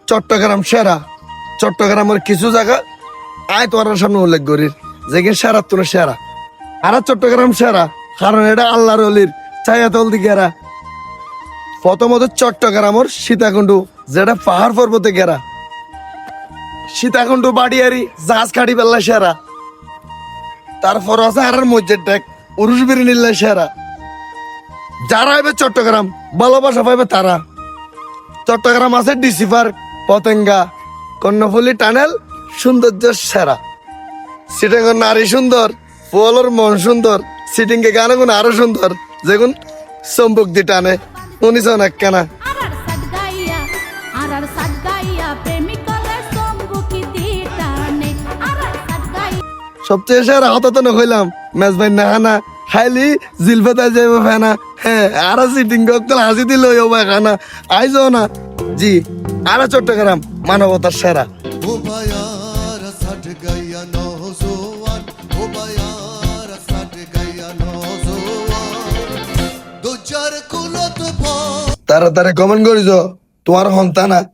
চট্টগ্রাম সেরা। চট্টগ্রামের কিছু জায়গা আয় তোমার সামনে উল্লেখ করি যেখানে সেরা তোর সেরা। আর চট্টগ্রাম সেরা কারণ এটা আল্লাহর অলির ছায়াতল দিকেরা। প্রথমত চট্টগ্রামের সীতাকুণ্ডু যেটা পাহাড় পর্বতে ঘেরা। সীতাকুণ্ডু বাড়িয়ারি জাহাজ কাটি পেল্লা সেরা। তারপর আছে আর মসজিদ ডেক উরুস বিরিনিল্লা সেরা। যারা আইবে চট্টগ্রাম ভালোবাসা পাইবে তারা। চট্টগ্রাম আছে DC park, Patenga, Karnaphuli tunnel, সৌন্দর্য সেরা। সিটিং নারী সুন্দর, পোলর মন সুন্দর, সিটিং কে গানে গুণ আরো সুন্দর, যেগুন চম্বুক দি টানে উনিশ অনেক কেনা। সবচেয়ে সেরা হতো তো হইলাম মেজবাই নাহানা খাইলি জিলফেতা যাইব ফেনা। হ্যাঁ আর সিটিং গকল হাসি দিল খানা আইজ না জি। আর চট্টগ্রাম মানবতার সেরা। তাড়াতাড়ি কমেন্ট করিস তোমার সন্তানা